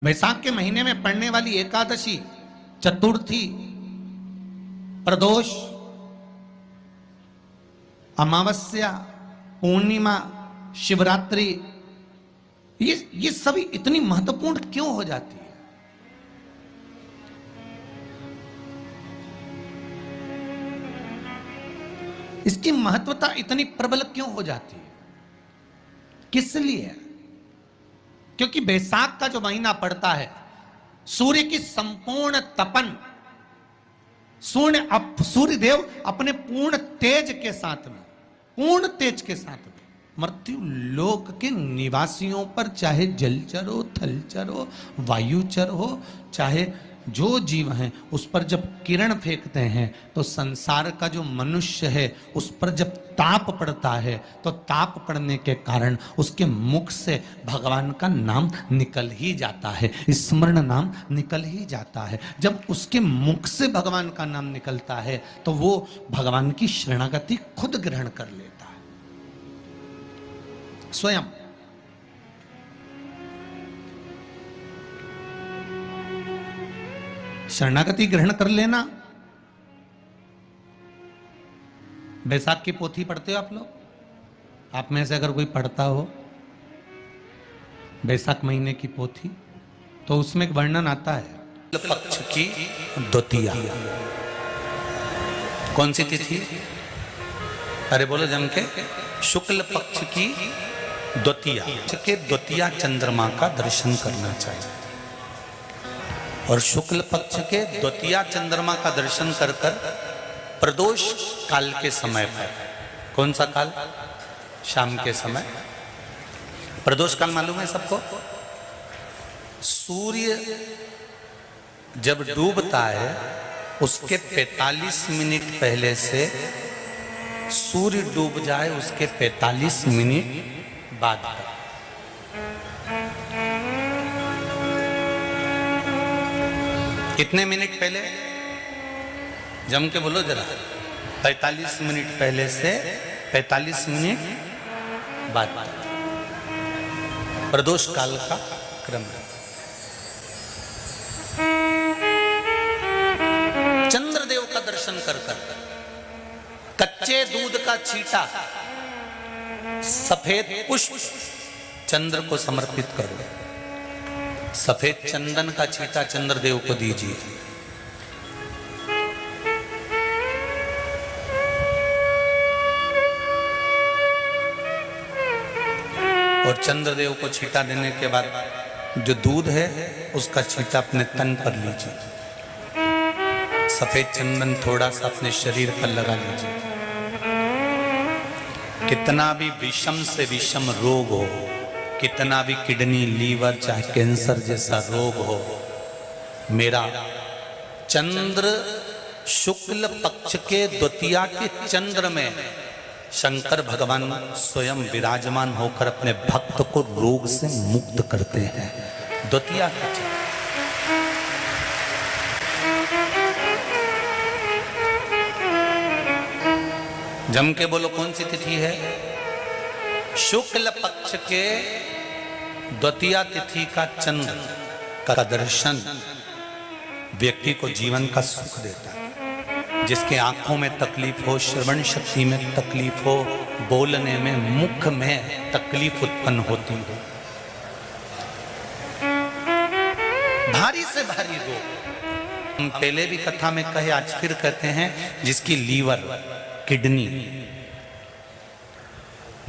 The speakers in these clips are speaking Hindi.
वैशाख के महीने में पड़ने वाली एकादशी, चतुर्थी, प्रदोष, अमावस्या, पूर्णिमा, शिवरात्रि, ये सभी इतनी महत्वपूर्ण क्यों हो जाती है? इसकी महत्वता इतनी प्रबल क्यों हो जाती है? किस लिए? क्योंकि बैसाख का जो महीना पड़ता है, सूर्य की संपूर्ण तपन, सूर्य देव अपने पूर्ण तेज के साथ में, पूर्ण तेज के साथ में मृत्यु लोक के निवासियों पर, चाहे जलचर हो, थलचर हो, वायुचर हो, चाहे जो जीव हैं, उस पर जब किरण फेंकते हैं तो संसार का जो मनुष्य है उस पर जब ताप पड़ता है तो ताप पड़ने के कारण उसके मुख से भगवान का नाम निकल ही जाता है, स्मरण नाम निकल ही जाता है। जब उसके मुख से भगवान का नाम निकलता है तो वो भगवान की शरणागति खुद ग्रहण कर लेता है स्वयं। शरणागति ग्रहण कर लेना। बैसाख की पोथी पढ़ते हो आप लोग? आप में से अगर कोई पढ़ता हो बैसाख महीने की पोथी, तो उसमें एक वर्णन आता है पक्ष की द्वितीया। कौन सी तिथि? अरे बोलो जम के। शुक्ल पक्ष की द्वितीया के द्वितीया चंद्रमा का दर्शन करना चाहिए। और शुक्ल पक्ष के द्वितीया चंद्रमा का दर्शन कर कर प्रदोष काल के समय पर, कौन सा काल? शाम के समय। प्रदोष काल मालूम है सबको? सूर्य जब डूबता है उसके 45 मिनट पहले से सूर्य डूब जाए उसके 45 मिनट बाद तक। कितने मिनट पहले? जम के बोलो जरा। 45 मिनट पहले से 45 मिनट बाद तक प्रदोष काल का क्रम है। चंद्रदेव का दर्शन कर कर कच्चे दूध का छींटा, सफेद पुष्प चंद्र को समर्पित करो। सफेद चंदन का छींटा चंद्रदेव को दीजिए। और चंद्रदेव को छींटा देने के बाद जो दूध है उसका छींटा अपने तन पर लीजिए। सफेद चंदन थोड़ा सा अपने शरीर पर लगा लीजिए। कितना भी विषम से विषम रोग हो, कितना भी किडनी, लीवर, चाहे कैंसर जैसा रोग हो, मेरा चंद्र शुक्ल पक्ष के द्वितीया के चंद्र में शंकर भगवान स्वयं विराजमान होकर अपने भक्त को रोग से मुक्त करते हैं। द्वितीया का चंद्र। जम के बोलो कौन सी तिथि है? शुक्ल पक्ष के द्वितीया तिथि का चंद्र का दर्शन व्यक्ति को जीवन का सुख देता है। जिसके आंखों में तकलीफ हो, श्रवण शक्ति में तकलीफ हो, बोलने में, मुख में तकलीफ उत्पन्न होती हो, भारी से भारी रोग, हम पहले भी कथा में कहे, आज फिर कहते हैं, जिसकी लीवर, किडनी,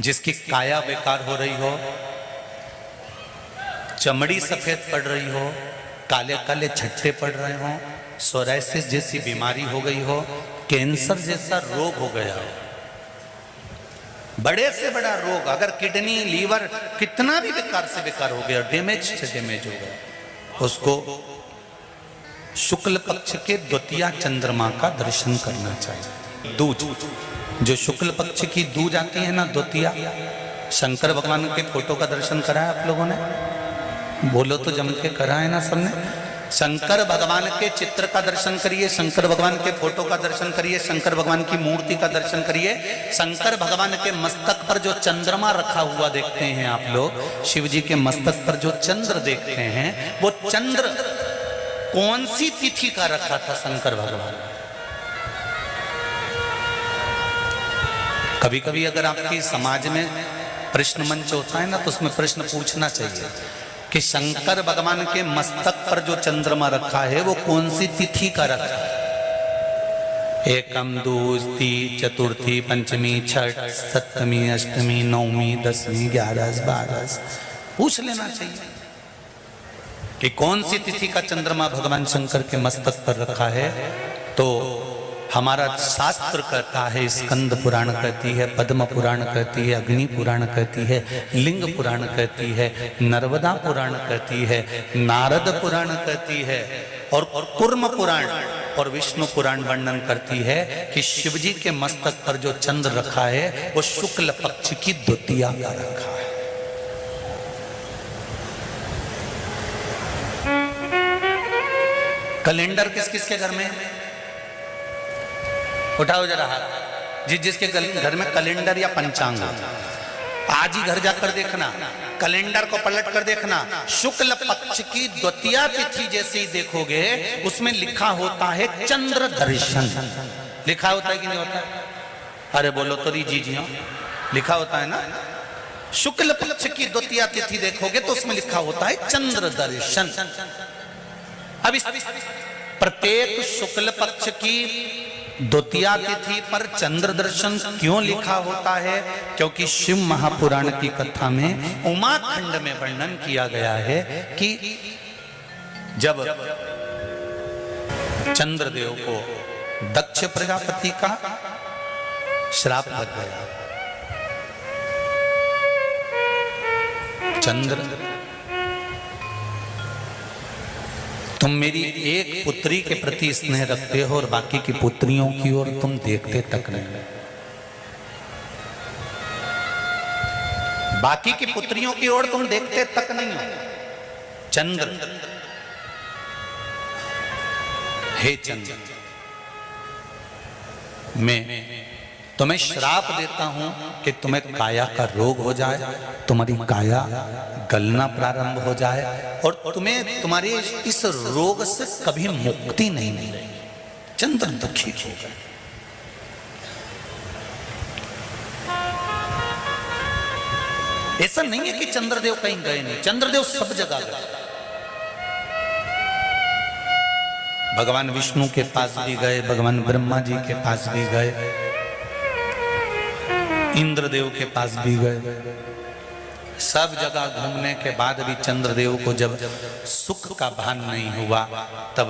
जिसकी काया बेकार हो रही हो, चमड़ी सफेद पड़ रही हो, काले काले छट्टे पड़ रहे हो, सोराइसिस जैसी बीमारी हो गई हो, कैंसर जैसा रोग हो गया हो, बड़े से बड़ा रोग, अगर किडनी, लीवर कितना भी बेकार से बेकार हो गया, डैमेज से डैमेज हो गया, उसको शुक्ल पक्ष के द्वितीया चंद्रमा का दर्शन करना चाहिए। दूज, जो शुक्ल पक्ष की दूज आती है ना, द्वितीया, शंकर भगवान के फोटो का दर्शन करा है आप लोगों ने? बोलो तो जम के करा है ना सबने? शंकर भगवान के चित्र का दर्शन करिए, शंकर भगवान के फोटो का दर्शन करिए, शंकर भगवान की मूर्ति का दर्शन करिए। शंकर भगवान के मस्तक पर जो चंद्रमा रखा हुआ देखते हैं आप लोग, शिव जी के मस्तक पर जो चंद्र देखते हैं, वो चंद्र कौन सी तिथि का रखा था शंकर भगवान? कभी कभी अगर आपकी समाज में प्रश्न मंच होता है ना, तो उसमें प्रश्न पूछना चाहिए कि शंकर भगवान के मस्तक पर जो चंद्रमा रखा है वो कौन सी तिथि का रखा है? एकम, दूसरी, चतुर्थी, पंचमी, छठ, सप्तमी, अष्टमी, नवमी, दसवीं, 11, 12 पूछ लेना चाहिए कि कौन सी तिथि का चंद्रमा भगवान शंकर के मस्तक पर रखा है। तो हमारा शास्त्र कहता है, स्कंद पुराण कहती है, पद्म पुराण कहती है, अग्नि पुराण कहती है, लिंग पुराण कहती है, नर्मदा पुराण कहती है, नारद पुराण कहती है, और कूर्म पुराण और विष्णु पुराण वर्णन करती है कि शिव जी के मस्तक पर जो चंद्र रखा है वो शुक्ल पक्ष की द्वितीया का रखा है। कैलेंडर किस किस के घर में? उठाओ जरा हाथ। जिसके घर में कैलेंडर या पंचांग, आज ही घर जाकर देखना, कैलेंडर को पलट कर देखना, शुक्ल पक्ष की द्वितीया तिथि जैसे ही देखोगे उसमें लिखा होता है चंद्र दर्शन। लिखा होता है कि नहीं होता? अरे बोलो तो जी हाँ, लिखा होता है ना। शुक्ल पक्ष की द्वितीया तिथि देखोगे तो उसमें लिखा होता है चंद्र दर्शन। अब इस प्रत्येक शुक्ल पक्ष की द्वितीया तिथि पर चंद्र दर्शन क्यों लिखा होता है? क्योंकि शिव महापुराण की कथा में उमाखंड में वर्णन किया गया है कि जब चंद्रदेव को दक्ष प्रजापति का श्राप लग गया, चंद्र तुम मेरी एक पुत्री के प्रति स्नेह रखते हो और बाकी की पुत्रियों की ओर तुम देखते तक नहीं। बाकी की पुत्रियों की ओर तुम देखते तक नहीं हो। चंद्र, हे चंद्र, मैं तुम्हें श्राप देता हूं कि तुम्हें काया का रोग हो जाए, तुम्हारी काया गलना प्रारंभ हो जाए और तुम्हें तुम्हारे इस रोग से कभी मुक्ति नहीं मिलेगी। चंद्र दुखी हो गए। ऐसा नहीं है कि चंद्रदेव कहीं गए नहीं, चंद्रदेव सब जगह गए। भगवान विष्णु के पास भी गए, भगवान ब्रह्मा जी के पास भी गए, इंद्रदेव के पास भी गए। सब जगह घूमने के बाद भी चंद्रदेव को जब सुख का भान नहीं हुआ, तब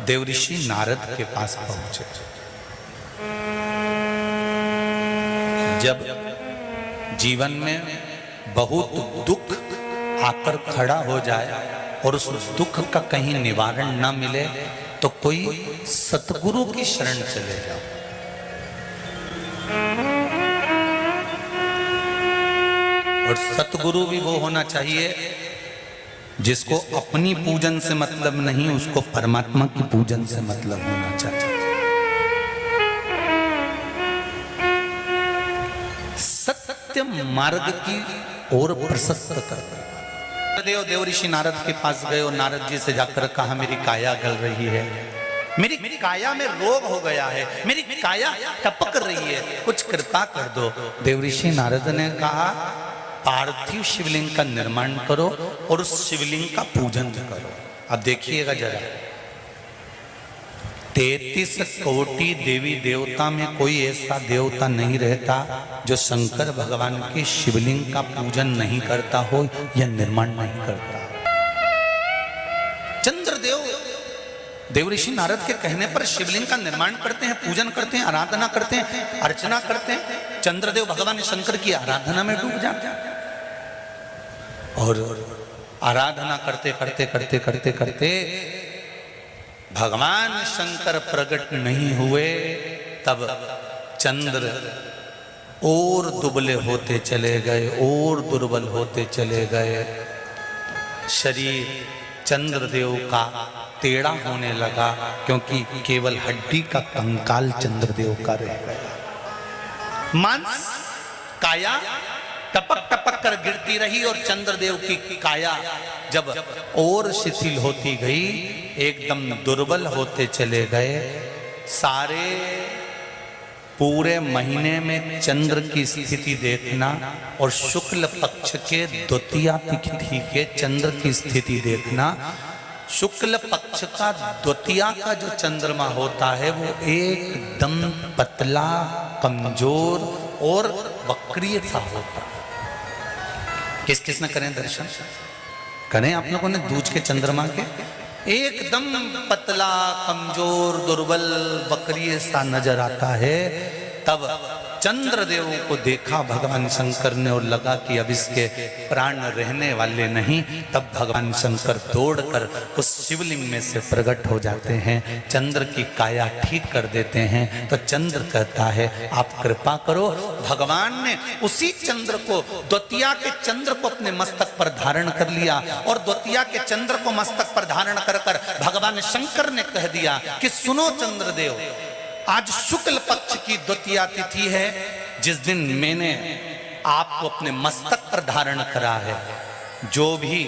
देवऋषि नारद के पास पहुंचे। जब जीवन में बहुत दुख आकर खड़ा हो जाए और उस दुख का कहीं निवारण न मिले तो कोई सतगुरु की शरण चले जाओ। और सतगुरु भी वो होना चाहिए जिसको अपनी पूजन से मतलब नहीं, उसको परमात्मा की पूजन से मतलब होना चाहिए। सत्य मार्ग की ओर प्रशस्त कर देवऋषि नारद के पास गए और नारद जी से जाकर कहा, मेरी काया गल रही है, मेरी काया में रोग हो गया है, मेरी काया टपक रही है, कुछ कृपा कर दो। देवऋषि नारद ने कहा, पार्थिव शिवलिंग का निर्माण करो और उस शिवलिंग का पूजन करो। अब देखिएगा जरा, 33 कोटि देवी देवता में कोई ऐसा देवता नहीं रहता जो शंकर भगवान के शिवलिंग का पूजन नहीं करता हो या निर्माण नहीं करता। चंद्रदेव देवऋषि नारद के कहने पर शिवलिंग का निर्माण करते हैं, पूजन करते हैं, आराधना करते हैं, अर्चना करते हैं। चंद्रदेव भगवान शंकर की आराधना में डूब जाते हैं और आराधना करते करते करते करते करते भगवान शंकर प्रकट नहीं हुए, तब चंद्र और दुबले होते चले गए, और दुर्बल होते चले गए। शरीर चंद्रदेव का टेढ़ा होने लगा, क्योंकि केवल हड्डी का कंकाल चंद्रदेव का रह गया। मांस काया टपक टपक कर गिरती रही और चंद्रदेव की काया जब और शिथिल होती गई, एकदम दुर्बल होते चले गए। सारे पूरे महीने में चंद्र की स्थिति देखना और शुक्ल पक्ष के द्वितीया तिथि के चंद्र की स्थिति देखना। शुक्ल पक्ष का द्वितीया का जो चंद्रमा होता है वो एकदम पतला, कमजोर और वक्रीय सा होता है। किस किस ने करें दर्शन? करें आप लोगों ने दूज के चंद्रमा के? एकदम पतला, कमजोर, दुर्बल, वक्रीय सा नजर आता है। तब चंद्रदेव को देखा भगवान शंकर ने और लगा कि अब इसके प्राण रहने वाले नहीं। तब भगवान शंकर दौड़कर उस शिवलिंग में से प्रकट हो जाते हैं, चंद्र की काया ठीक कर देते हैं। तो चंद्र कहता है आप कृपा करो। भगवान ने उसी चंद्र को, द्वितीया के चंद्र को अपने मस्तक पर धारण कर लिया और द्वितीया के चंद्र को मस्तक पर धारण कर कर भगवान शंकर ने कह दिया कि सुनो चंद्रदेव, आज शुक्ल पक्ष की द्वितीया तिथि है, जिस दिन मैंने आपको अपने मस्तक पर धारण करा है। जो भी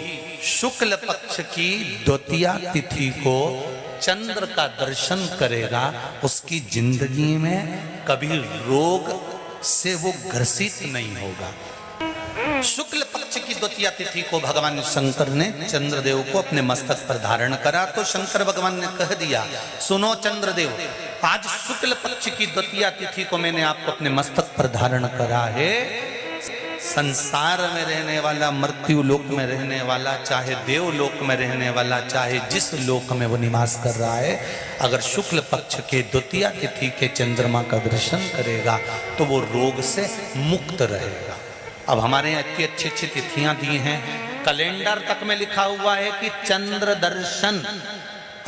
शुक्ल पक्ष की द्वितीया तिथि को चंद्र का दर्शन करेगा, उसकी जिंदगी में कभी रोग से वो ग्रसित नहीं होगा। शुक्ल पक्ष की द्वितीया तिथि को भगवान शंकर ने चंद्रदेव को अपने मस्तक पर धारण करा। तो शंकर भगवान ने कह दिया, सुनो चंद्रदेव, आज शुक्ल पक्ष की द्वितीया तिथि को मैंने आपको अपने मस्तक पर धारण करा है। संसार में रहने वाला, मृत्यु लोक में रहने वाला, चाहे देवलोक में रहने वाला, चाहे जिस लोक में वो निवास कर रहा है, अगर शुक्ल पक्ष के द्वितीया तिथि के चंद्रमा का दर्शन करेगा तो वो रोग से मुक्त रहेगा। अब हमारे यहाँ इतनी अच्छी अच्छी तिथियां दी हैं, कैलेंडर तक में लिखा हुआ है कि चंद्र दर्शन।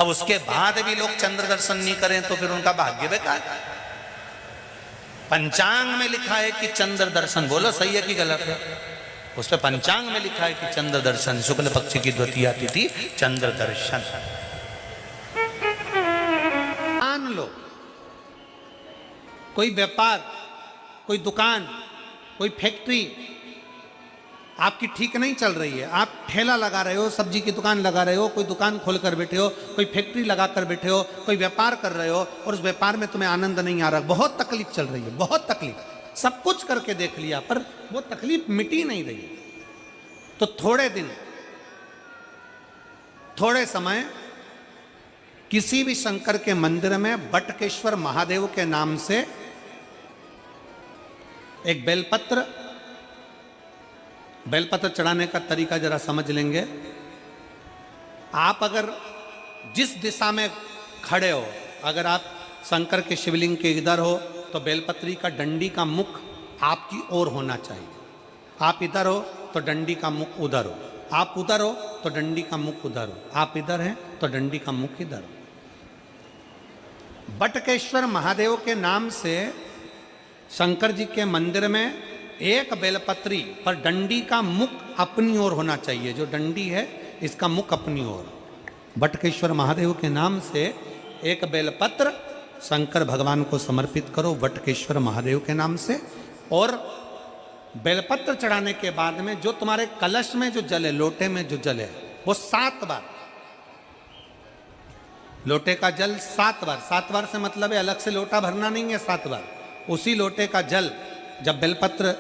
अब उसके बाद भी लोग चंद्र दर्शन नहीं करें तो फिर उनका भाग्य बेकार। पंचांग में लिखा है कि चंद्र दर्शन, बोलो सही है कि गलत है? उस पर पंचांग में लिखा है कि चंद्र दर्शन, शुक्ल पक्ष की द्वितीया तिथि चंद्र दर्शन। मान लो कोई व्यापार, कोई दुकान, कोई फैक्ट्री आपकी ठीक नहीं चल रही है, आप ठेला लगा रहे हो, सब्जी की दुकान लगा रहे हो, कोई दुकान खोल कर बैठे हो, कोई फैक्ट्री लगा कर बैठे हो, कोई व्यापार कर रहे हो और उस व्यापार में तुम्हें आनंद नहीं आ रहा, बहुत तकलीफ चल रही है, बहुत तकलीफ, सब कुछ करके देख लिया पर वो तकलीफ मिटी नहीं रही। तो थोड़े दिन, थोड़े समय किसी भी शंकर के मंदिर में बटकेश्वर महादेव के नाम से एक बेलपत्र चढ़ाने का तरीका जरा समझ लेंगे। आप अगर जिस दिशा में खड़े हो, अगर आप शंकर के शिवलिंग के इधर हो तो बेलपत्री का डंडी का मुख आपकी ओर होना चाहिए। आप इधर हो तो डंडी का मुख उधर हो, आप उधर हो तो डंडी का मुख उधर हो, आप इधर हैं तो डंडी का मुख इधर हो। बटकेश्वर महादेव के नाम से शंकर जी के मंदिर में एक बेलपत्री पर डंडी का मुख अपनी ओर होना चाहिए। जो डंडी है इसका मुख अपनी ओर। बटकेश्वर महादेव के नाम से एक बेलपत्र शंकर भगवान को समर्पित करो बटकेश्वर महादेव के नाम से। और बेलपत्र चढ़ाने के बाद में जो तुम्हारे कलश में जो जल है, लोटे में जो जल है, वो 7 बार, लोटे का जल 7 बार, 7 बार से मतलब है अलग से लोटा भरना नहीं है, 7 बार उसी लोटे का जल जब बेलपत्र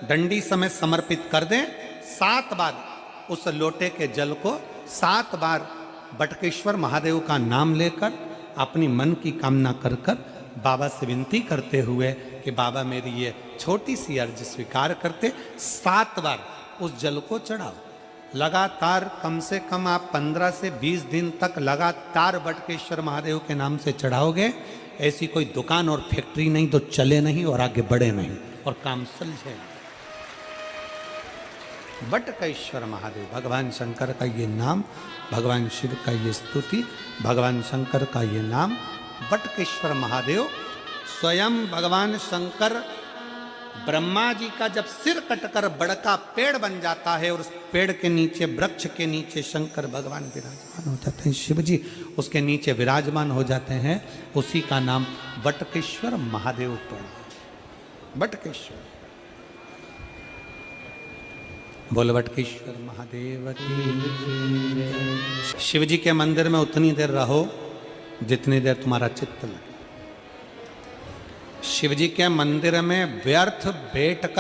डंडी समेत समर्पित कर दें, 7 बार उस लोटे के जल को 7 बार बटकेश्वर महादेव का नाम लेकर अपनी मन की कामना कर कर बाबा से विनती करते हुए कि बाबा मेरी ये छोटी सी अर्ज स्वीकार करते, 7 बार उस जल को चढ़ाओ। लगातार कम से कम आप 15 से 20 दिन तक लगातार बटकेश्वर महादेव के नाम से चढ़ाओगे। ऐसी कोई दुकान और फैक्ट्री नहीं तो चले नहीं और आगे बढ़े नहीं और काम सुलझे। बटकेश्वर महादेव, भगवान शंकर का ये नाम, भगवान शिव का ये स्तुति, भगवान शंकर का ये नाम बटकेश्वर महादेव। स्वयं भगवान शंकर ब्रह्मा जी का जब सिर कटकर बड़का पेड़ बन जाता है और उस पेड़ के नीचे, वृक्ष के नीचे शंकर भगवान विराजमान हो जाते हैं, शिव जी उसके नीचे विराजमान हो जाते हैं, उसी का नाम वटकेश्वर महादेव पड़ा। वटकेश्वर, बोल वटकेश्वर महादेव की। शिव जी के मंदिर में उतनी देर रहो जितनी देर तुम्हारा चित्त लगे। शिव जी के मंदिर में व्यर्थ बैठ कर